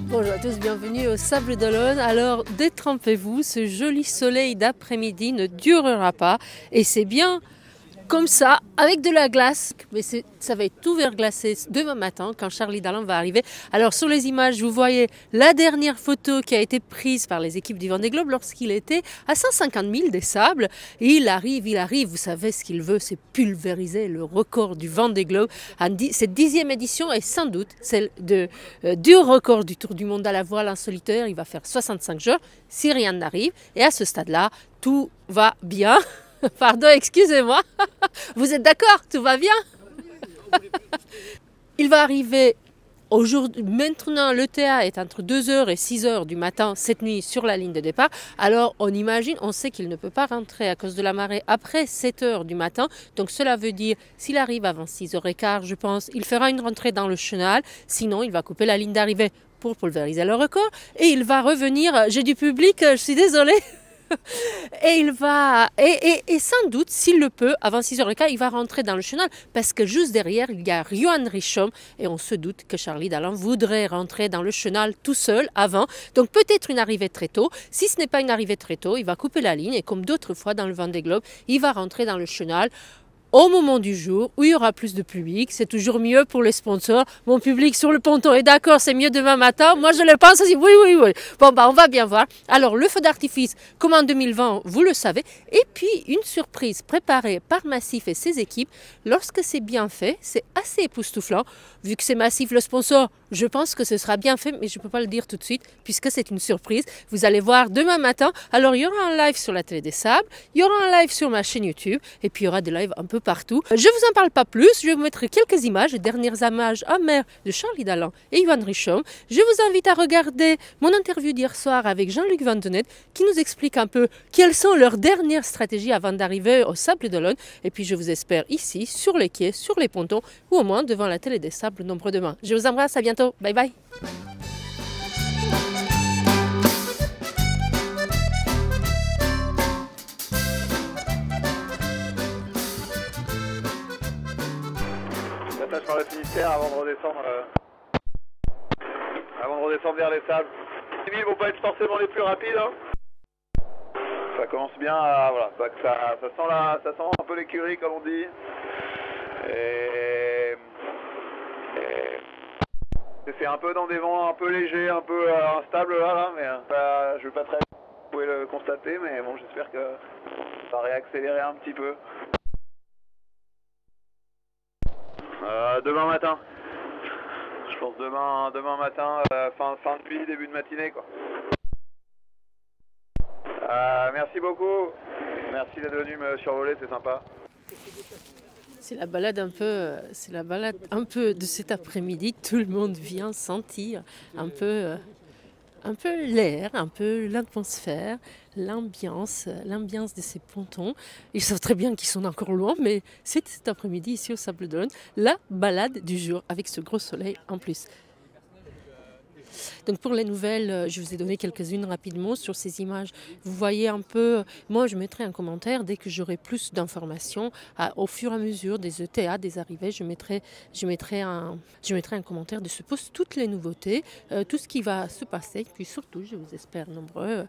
Bonjour à tous, bienvenue au Sable d'Olonne. Alors détrempez-vous, ce joli soleil d'après-midi ne durera pas et c'est bien comme ça, avec de la glace, mais ça va être tout verglacé demain matin quand Charlie Dalin va arriver. Alors sur les images, vous voyez la dernière photo qui a été prise par les équipes du Vendée Globe lorsqu'il était à 150 000 des Sables. Et il arrive, vous savez ce qu'il veut, c'est pulvériser le record du Vendée Globe. Cette 10e édition est sans doute celle du record du Tour du Monde à la voile en solitaire. Il va faire 65 jours si rien n'arrive. Et à ce stade-là, tout va bien. Pardon, excusez-moi. Vous êtes d'accord? Tout va bien? Il va arriver aujourd'hui. Maintenant, l'ETA est entre 2h et 6h du matin cette nuit sur la ligne de départ. Alors, on sait qu'il ne peut pas rentrer à cause de la marée après 7h du matin. Donc, cela veut dire, s'il arrive avant 6h15, je pense, il fera une rentrée dans le chenal. Sinon, il va couper la ligne d'arrivée pour pulvériser le record. Et il va revenir. J'ai du public, je suis désolée. Et il va, et sans doute, s'il le peut, avant 6h15, il va rentrer dans le chenal parce que juste derrière, il y a Johan Richomme et on se doute que Charlie Dalin voudrait rentrer dans le chenal tout seul avant. Donc peut-être une arrivée très tôt. Si ce n'est pas une arrivée très tôt, il va couper la ligne et comme d'autres fois dans le Vendée Globe, il va rentrer dans le chenal au moment du jour où il y aura plus de public. C'est toujours mieux pour les sponsors. Mon public sur le ponton est d'accord, c'est mieux demain matin. Moi, je le pense aussi. Oui. Bon, on va bien voir. Alors, le feu d'artifice, comme en 2020, vous le savez. Et puis, une surprise préparée par Massif et ses équipes. Lorsque c'est bien fait, c'est assez époustouflant. Vu que c'est Massif le sponsor, je pense que ce sera bien fait, mais je ne peux pas le dire tout de suite, puisque c'est une surprise. Vous allez voir demain matin. Alors, il y aura un live sur la Télé des Sables, il y aura un live sur ma chaîne YouTube, et puis il y aura des lives un peu partout. Je ne vous en parle pas plus, je vais vous mettre quelques images, les dernières images amères de Charlie Dalin et Johan Richomme. Je vous invite à regarder mon interview d'hier soir avec Jean-Luc Vandenet, qui nous explique un peu quelles sont leurs dernières stratégies avant d'arriver au Sable d'Olonne. Et puis, je vous espère ici, sur les quais, sur les pontons, ou au moins devant la Télé des Sables nombreux demain. Je vous embrasse, à bientôt. Bye bye. Passage par le Finistère avant de redescendre vers les Sables. Les villes vont pas être forcément les plus rapides. Hein. Ça commence bien à, voilà, ça sent un peu l'écurie comme on dit. Et c'est un peu dans des vents un peu légers, un peu instables là, mais je ne vais pas très bien, vous pouvez le constater, mais bon, j'espère que ça va réaccélérer un petit peu. Demain matin. Je pense demain matin, fin de nuit, début de matinée quoi. Merci beaucoup. Merci d'être venu me survoler, c'est sympa. C'est la balade un peu de cet après-midi. Tout le monde vient sentir un peu l'air, un peu l'atmosphère, l'ambiance de ces pontons. Ils savent très bien qu'ils sont encore loin, mais c'est cet après-midi ici au Sable d'Olonne, la balade du jour avec ce gros soleil en plus. Donc pour les nouvelles, je vous ai donné quelques-unes rapidement sur ces images. Vous voyez un peu, moi je mettrai un commentaire dès que j'aurai plus d'informations. Au fur et à mesure des ETA, des arrivées, je mettrai un commentaire de ce post, toutes les nouveautés, tout ce qui va se passer. Puis surtout, je vous espère nombreux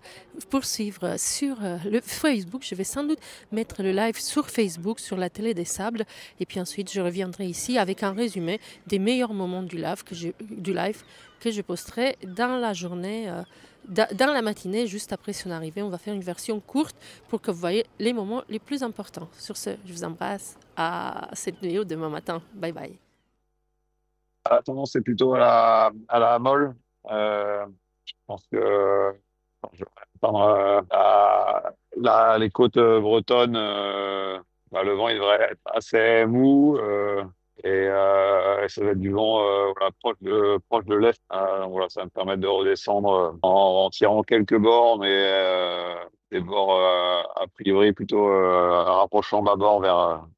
pour suivre sur le Facebook. Je vais sans doute mettre le live sur Facebook, sur la Télé des Sables. Et puis ensuite, je reviendrai ici avec un résumé des meilleurs moments du live que je posterai dans la journée, dans la matinée, juste après son arrivée. On va faire une version courte pour que vous voyez les moments les plus importants. Sur ce, je vous embrasse à cette vidéo demain matin. Bye bye. La tendance est plutôt à la molle. Je pense que je vais attendre les côtes bretonnes, le vent il devrait être assez mou. Et ça va être du vent voilà, proche de l'est. Donc voilà, ça va me permettre de redescendre en tirant quelques bords, mais des bords a priori plutôt rapprochant bâbord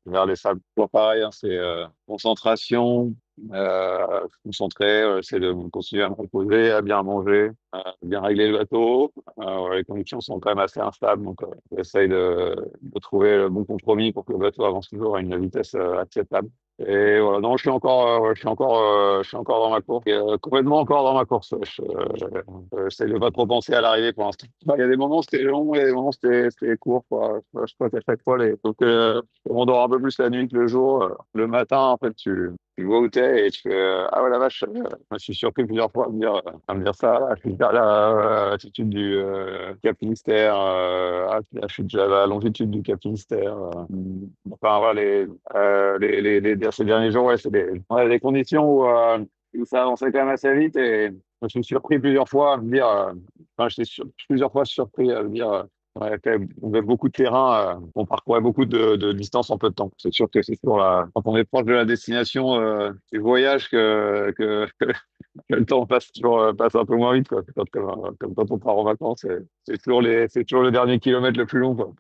vers les sables. Toujours pareil, hein, c'est concentration, se concentrer, c'est de continuer à me reposer, à bien manger, à bien régler le bateau. Voilà, les conditions sont quand même assez instables, donc j'essaye de trouver le bon compromis pour que le bateau avance toujours à une vitesse acceptable. Et voilà, non, je suis encore dans ma course, et, complètement encore dans ma course. J'essaie de pas trop penser à l'arrivée pour l'instant. Il y a des moments c'était long, il y a des moments c'était court, quoi. Je crois qu'à chaque fois, on dort un peu plus la nuit que le jour. Le matin, en fait, tu vois où t'es et tu fais ah ouais la vache, je me suis surpris plusieurs fois à me dire ça. Là, je suis déjà à l'altitude du Cap Finistère, là, je suis déjà à la longitude du Cap Finistère. Enfin voilà ces derniers jours, ouais, des conditions où ça avançait quand même assez vite et je me suis surpris plusieurs fois à me dire, enfin plusieurs fois surpris à me dire. On avait beaucoup de terrain, on parcourait beaucoup de distance en peu de temps. C'est sûr que c'est toujours quand on est proche de la destination du voyage que le temps passe un peu moins vite, quoi. Comme quand on part en vacances, c'est toujours le dernier kilomètre le plus long, quoi.